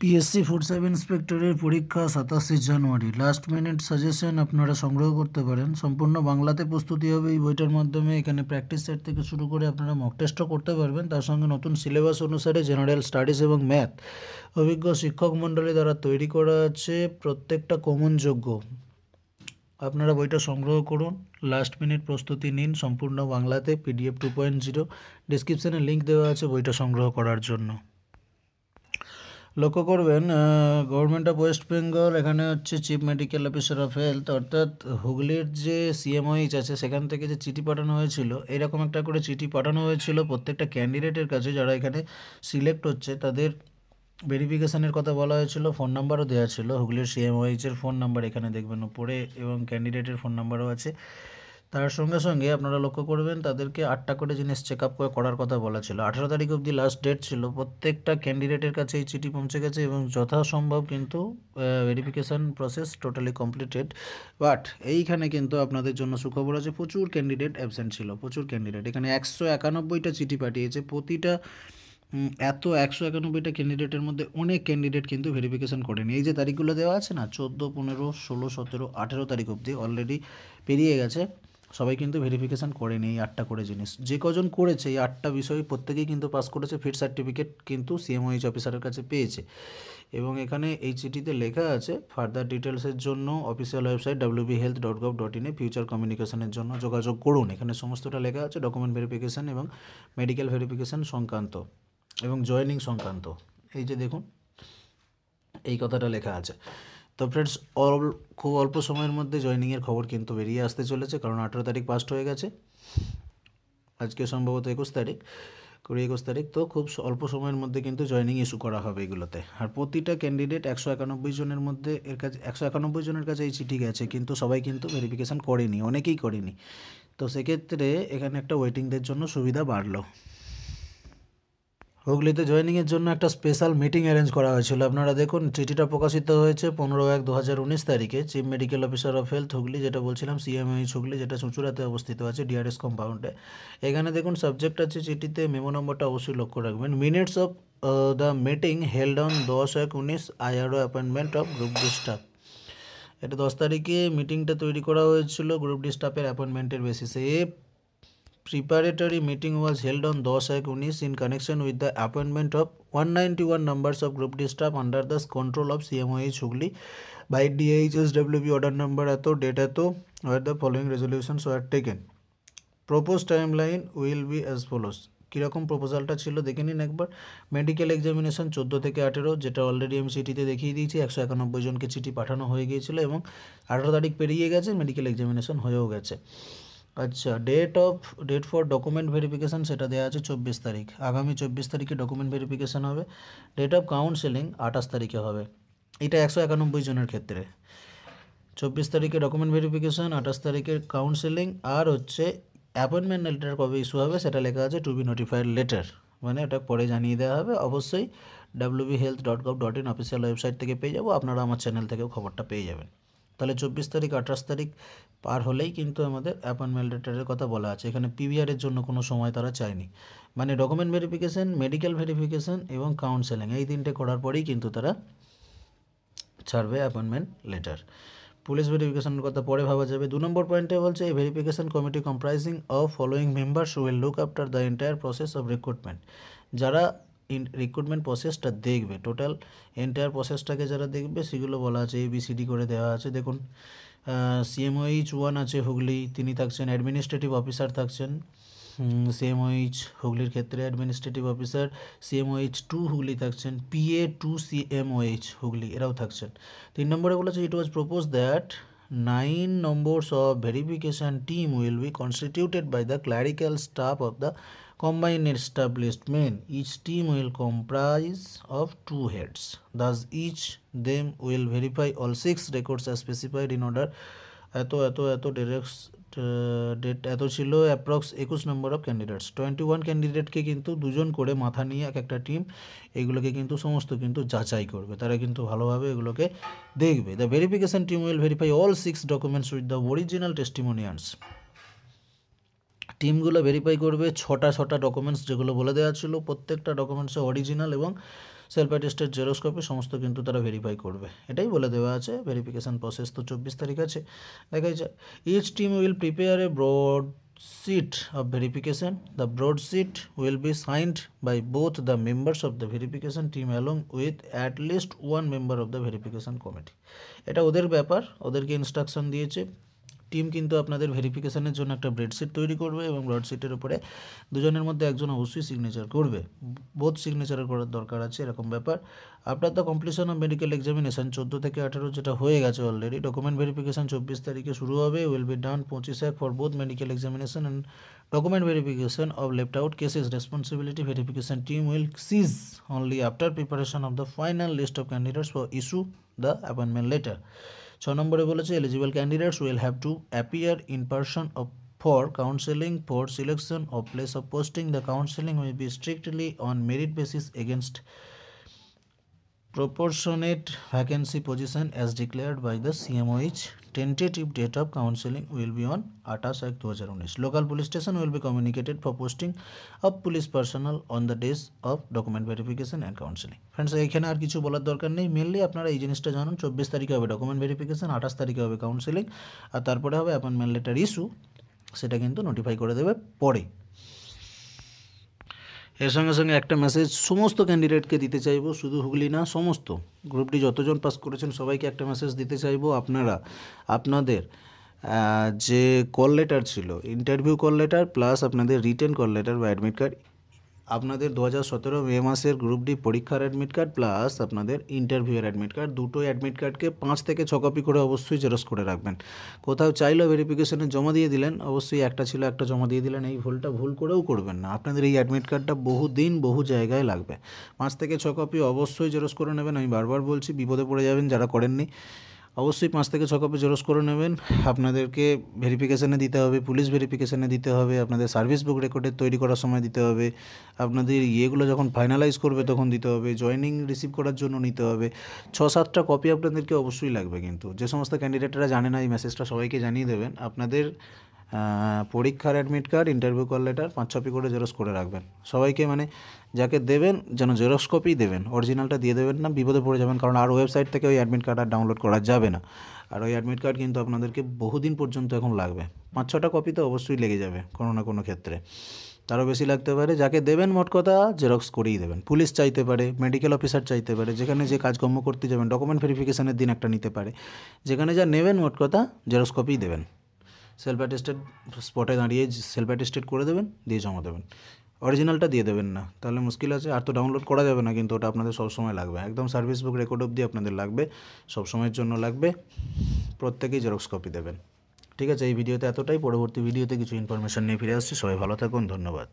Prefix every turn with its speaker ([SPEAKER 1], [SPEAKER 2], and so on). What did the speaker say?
[SPEAKER 1] PSC food sub ইন্সপেক্টরের পরীক্ষা 27শে জানুয়ারি। Last minute suggestion আপনারা সংগ্রহ করতে পারেন। সম্পূর্ণ বাংলাতে প্রস্তুতি হবে এই বইটার মাধ্যমে। এখানে প্র্যাকটিস সেট থেকে শুরু করে আপনারা মক টেস্টও করতে পারবেন। তার সঙ্গে নতুন সিলেবাস অনুসারে জেনারেল স্টাডিজ এবং ম্যাথ অভিজ্ঞ শিক্ষক মণ্ডলী দ্বারা তৈরি করা আছে, প্রত্যেকটা কমনযোগ্য। আপনারা বইটা সংগ্রহ করুন, লাস্ট মিনিট প্রস্তুতি নিন সম্পূর্ণ বাংলাতে, PDF 2.0। ডিসক্রিপশানে লিঙ্ক দেওয়া আছে বইটা সংগ্রহ করার জন্য। লক্ষ্য করবেন গভর্নমেন্ট অফ ওয়েস্ট বেঙ্গল, এখানে হচ্ছে chief medical officer of health, অর্থাৎ হুগলির যে CMOH আছে সেখান থেকে যে চিঠি পাঠানো হয়েছিল, এরকম একটা করে চিঠি পাঠানো হয়েছিল প্রত্যেকটা ক্যান্ডিডেটের কাছে যারা এখানে সিলেক্ট হচ্ছে। তাদের ভেরিফিকেশানের কথা বলা হয়েছিল, ফোন নাম্বারও দেওয়া ছিল। হুগলির CMOH-এর ফোন নাম্বার এখানে দেখবেন উপরে, এবং ক্যান্ডিডেটের ফোন নাম্বারও আছে। তার সঙ্গে সঙ্গে আপনারা লক্ষ্য করবেন তাদেরকে 8টা করে জিনিস চেক আপ করার কথা বলা ছিল। 18 তারিখ অবধি লাস্ট ডেট ছিল। প্রত্যেকটা ক্যান্ডিডেটের কাছে এই চিঠি পৌঁছে গেছে এবং যথাসম্ভব কিন্তু verification process totally completed. But এইখানে কিন্তু আপনাদের জন্য সুখবর আছে, প্রচুর ক্যান্ডিডেট অ্যাবসেন্ট ছিল, প্রচুর ক্যান্ডিডেট। এখানে 191টা চিঠি পাঠিয়েছে। প্রতিটা 191টা ক্যান্ডিডেটের মধ্যে অনেক ক্যান্ডিডেট কিন্তু ভেরিফিকেশান করেনি। এই যে তারিখগুলো দেওয়া আছে না, 14, 15, 16, 17, 18 তারিখ অবধি অলরেডি পেরিয়ে গেছে। সবাই কিন্তু ভেরিফিকেশান করেনি এই 8টা করে জিনিস। যে কজন করেছে এই 8টা বিষয় প্রত্যেকেই কিন্তু পাস করেছে। ফিট সার্টিফিকেট কিন্তু CMOH অফিসারের কাছে পেয়েছে। এবং এখানে এই চিঠিতে লেখা আছে, ফার্দার ডিটেলসের জন্য অফিসিয়াল ওয়েবসাইট wbhealth.gov.in ফিউচার কমিউনিকেশনের জন্য যোগাযোগ করুন। এখানে সমস্তটা লেখা আছে, ডকুমেন্ট ভেরিফিকেশান এবং মেডিকেল ভেরিফিকেশান সংক্রান্ত এবং জয়েনিং সংক্রান্ত। এই যে দেখুন, এই কথাটা লেখা আছে। তো ফ্রেন্ডস, খুব অল্প সময়ের মধ্যে জয়েনিংয়ের খবর কিন্তু বেরিয়ে আসতে চলেছে, কারণ 18 তারিখ পাস্ট হয়ে গেছে, আজকে সম্ভবত 21 তারিখ, 21 তারিখ। তো খুব অল্প সময়ের মধ্যে কিন্তু জয়েনিং ইস্যু করা হবে এগুলোতে। আর প্রতিটা ক্যান্ডিডেট 191 জনের মধ্যে এর কাছে 191 জনের কাছে এই চিঠি গেছে, কিন্তু সবাই কিন্তু ভেরিফিকেশান করেনি, অনেকেই করেনি। তো সেক্ষেত্রে এখানে একটা ওয়েটিংদের জন্য সুবিধা বাড়লো। হুগলিতে জয়েনিংয়ের জন্য একটা স্পেশাল মিটিং অ্যারেঞ্জ করা হয়েছিল। আপনারা দেখুন, চিঠিটা প্রকাশিত হয়েছে 15/1/2019 তারিখে। Chief medical officer of health Hooghly, যেটা বলছিলাম CMOH হুগলি, যেটা চুঁচুড়াতে অবস্থিত আছে DRS কম্পাউন্ডে। এখানে দেখুন সাবজেক্ট আছে চিঠিতে, মেমো নম্বরটা অবশ্যই লক্ষ্য রাখবেন। Minutes of the meeting held on 10/1/19 IRO appointment of group D staff. এটা 10 তারিখে মিটিংটা তৈরি করা হয়েছিল গ্রুপ ডি স্টাফের অ্যাপয়েন্টমেন্টের বেসিসে। Preparatory meeting was held on 10/1/19 in connection with the appointment of 191 numbers of group D staff under the control of CMOH Hugli by DHSWB order number eto date eto, where the following resolutions were taken. Proposed timeline will be as follows. কীরকম প্রপোজালটা ছিল দেখে নিন একবার। Medical examination 14 থেকে 18, যেটা already আমি চিঠিতে দেখিয়ে দিয়েছি। 191 জনকে চিঠি পাঠানো হয়ে গিয়েছিল এবং 18 তারিখ পেরিয়ে গেছে, মেডিকেল এক্সামিনেশন হয়েও গেছে। আচ্ছা, ডেট ফর ডকুমেন্ট ভেরিফিকেশান সেটা দেওয়া আছে 24 তারিখ। আগামী 24 তারিখে ডকুমেন্ট ভেরিফিকেশান হবে। ডেট অফ কাউন্সেলিং 28 তারিখে হবে। এটা 191 জনের ক্ষেত্রে। 24 তারিখে ডকুমেন্ট ভেরিফিকেশান, 28 তারিখের কাউন্সেলিং। আর হচ্ছে অ্যাপয়েন্টমেন্ট লেটার কবে ইস্যু হবে সেটা লেখা আছে টু বি নোটিফাইড লেটার, মানে এটা পরে জানিয়ে দেওয়া হবে। অবশ্যই wbhealth.gov.in অফিসিয়াল ওয়েবসাইট থেকে পেয়ে যাবো, আপনারা আমার চ্যানেল থেকেও খবরটা পেয়ে যাবেন। তাহলে 24 তারিখ 28 তারিখ পার হলেই কিন্তু আমাদের অ্যাপয়েন্টমেন্ট লেটারের কথা বলা আছে। এখানে PVR-এর জন্য কোনো সময় তারা চায়নি, মানে ডকুমেন্ট ভেরিফিকেশান, মেডিকেল ভেরিফিকেশান এবং কাউন্সেলিং, এই 3টে করার পরেই কিন্তু তারা ছাড়বে অ্যাপয়েন্টমেন্ট লেটার। পুলিশ ভেরিফিকেশনের কথা পরে ভাবা যাবে। 2 নম্বর পয়েন্টে বলছে, এই verification committee comprising of following members will look after the entire process of recruitment. যারা রিক্রুটমেন্ট প্রসেসটা দেখবে, টোটাল এন্টায়ার প্রসেসটাকে যারা দেখবে, সেগুলো বলা আছে ABCD করে দেওয়া আছে। দেখুন, CMOH 1 আছে হুগলি, তিনি থাকছেন অ্যাডমিনিস্ট্রেটিভ অফিসার থাকছেন CMOH হুগলির ক্ষেত্রে অ্যাডমিনিস্ট্রেটিভ অফিসার। CMOH 2 হুগলি থাকছেন PA 2 CMOH হুগলি, এরাও থাকছেন। 3 নম্বরে বলেছে, ইট ওয়াজ propose that 9 members of verification team will be constituted by the clerical staff of the combined establishment. Each team will comprise of 2 heads. Thus, each them will verify all 6 records as specified in order. Date এত ছিল। Approx 21 number of candidates. 21 ক্যান্ডিডেটকে কিন্তু 2 জন করে মাথা নিয়ে একটা team এগুলোকে কিন্তু সমস্ত কিন্তু যাচাই করবে, তারা কিন্তু ভালোভাবে এগুলোকে দেখবে। The verification team will verify all 6 documents with the original testimonials. টিমগুলো ভেরিফাই করবে 6টা ডকুমেন্টস যেগুলো বলে দেওয়া ছিল, প্রত্যেকটা ডকুমেন্টসে অরিজিনাল এবং সেলফ অ্যাটেস্টেড জেরক্স কপি সমস্ত কিন্তু তারা ভেরিফাই করবে, এটাই বলে দেওয়া আছে। ভেরিফিকেশান প্রসেস তো 24 তারিখ আছে, দেখাই যায়। Each team will prepare a broad sheet of verification. The broadsheet will be signed by both the members of the verification team along with at least one member of the verification committee. এটা ওদের ব্যাপার, ওদেরকে instruction দিয়েছে। Team কিন্তু আপনাদের ভেরিফিকেশনের জন্য একটা ব্রেডশিট তৈরি করবে এবং ব্রেডশিটের উপরে দুজনের মধ্যে একজন অবশ্যই সিগনেচার করবে, বোথ সিগনেচার করার দরকার আছে, এরকম ব্যাপার। After the completion of medical examination 14 থেকে 18 যেটা হয়ে গেছে অলরেডি, ডকুমেন্ট ভেরিফিকেশন 24 তারিখে শুরু হবে, will be done 25 for both medical examination and document verification of left out cases. Responsibility verification team will cease only after preparation of the final list of candidates for issue the appointment letter. 6 নম্বরে বলেছে eligible candidates will have to appear in person for counseling for selection of place of posting. The counseling will be strictly on merit basis against proportionate vacancy position as declared by the CMOH. Tentative date of counseling will be on 28/1/2019. Local police station will be communicated for posting of police personnel on the days of document verification and counseling. Friends, এখানে আর কিছু বলার দরকার নেই। Mainly আপনারা এই জিনিসটা জানুন, 24 তারিখে হবে ডকুমেন্ট ভেরিফিকেশন, 28 তারিখে হবে কাউন্সেলিং, আর তারপরে হবে অ্যাপয়েন্টমেন্ট লেটার ইস্যু, সেটা কিন্তু নোটিফাই করে দেবে পরে। এর সঙ্গে সঙ্গে একটা মেসেজ সমস্ত ক্যান্ডিডেটকে দিতে চাইবো, শুধু হুগলি না, সমস্ত গ্রুপটি যতজন পাস করেছেন সবাইকে একটা মেসেজ দিতে চাইবো। আপনারা আপনাদের যে কল লেটার ছিল, ইন্টারভিউ কল লেটার প্লাস আপনাদের রিটেন কল লেটার বা অ্যাডমিট কার্ড, আপনাদের 2017 মে মাসের গ্রুপ ডি পরীক্ষার অ্যাডমিট কার্ড প্লাস আপনাদের ইন্টারভিউয়ের অ্যাডমিট কার্ড, দুটোই অ্যাডমিট কার্ডকে 5 থেকে 6 কপি করে অবশ্যই জেরক্স করে রাখবেন। কোথাও চাইলেও ভেরিফিকেশনে জমা দিয়ে দিলেন, অবশ্যই একটা ছিল একটা জমা দিয়ে দিলেন, এই ভুলটা ভুল করেও করবেন না। আপনাদের এই অ্যাডমিট কার্ডটা বহু দিন বহু জায়গায় লাগবে, 5 থেকে 6 কপি অবশ্যই জেরক্স করে নেবেন। আমি বারবার বলছি, বিপদে পড়ে যাবেন যারা করেননি। অবশ্যই 5 থেকে 6 কপি জেরক্স করে নেবেন। আপনাদেরকে ভেরিফিকেশানে দিতে হবে, পুলিশ ভেরিফিকেশানে দিতে হবে, আপনাদের সার্ভিস বুক রেকর্ডের তৈরি করার সময় দিতে হবে, আপনাদের ইয়েগুলো যখন ফাইনালাইজ করবে তখন দিতে হবে, জয়েনিং রিসিভ করার জন্য নিতে হবে। 6-7টা কপি আপনাদেরকে অবশ্যই লাগবে। কিন্তু যে সমস্ত ক্যান্ডিডেটরা জানে না, এই মেসেজটা সবাইকে জানিয়ে দেবেন। আপনাদের পরীক্ষার admit card, interview call letter 5 copy করে জেরক্স করে রাখবেন। সবাইকে মানে যাকে দেবেন যেন জেরক্স কপি দেবেন, অরিজিনালটা দিয়ে দেবেন না, বিপদে পড়ে যাবেন। কারণ আর ওয়েবসাইট থেকে ওই অ্যাডমিট কার্ড আর ডাউনলোড করা যাবে না, আর ওই অ্যাডমিট কার্ড কিন্তু আপনাদেরকে বহুদিন পর্যন্ত এখন লাগবে। 5-6টা কপি তো অবশ্যই লেগে যাবে কোনো না কোনো ক্ষেত্রে, তারও বেশি লাগতে পারে। যাকে দেবেন মোট কথা জেরক্স করেই দেবেন। পুলিশ চাইতে পারে, মেডিকেল অফিসার চাইতে পারে, যেখানে যে কাজকর্ম করতে যাবেন, ডকুমেন্ট ভেরিফিকেশনের দিন একটা নিতে পারে, যেখানে যা নেবেন মোট কথা জেরক্স কপিই দেবেন। সেলফ অ্যাটেস্টেড স্পটে দাঁড়িয়ে সেলফ অ্যাটেস্টেড করে দেবেন, দিয়ে জমা দেবেন। অরিজিনালটা দিয়ে দেবেন না, তাহলে মুশকিল আছে। আর তো ডাউনলোড করা যাবে না, কিন্তু ওটা আপনাদের সবসময় লাগবে, একদম সার্ভিস বুক রেকর্ড অবধি আপনাদের লাগবে, সবসময়ের জন্য লাগবে। প্রত্যেকেই জেরক্স কপি দেবেন। ঠিক আছে, এই ভিডিওতে এতটাই। পরবর্তী ভিডিওতে কিছু ইনফরমেশন নিয়ে ফিরে আসছি। সবাই ভালো থাকুন, ধন্যবাদ।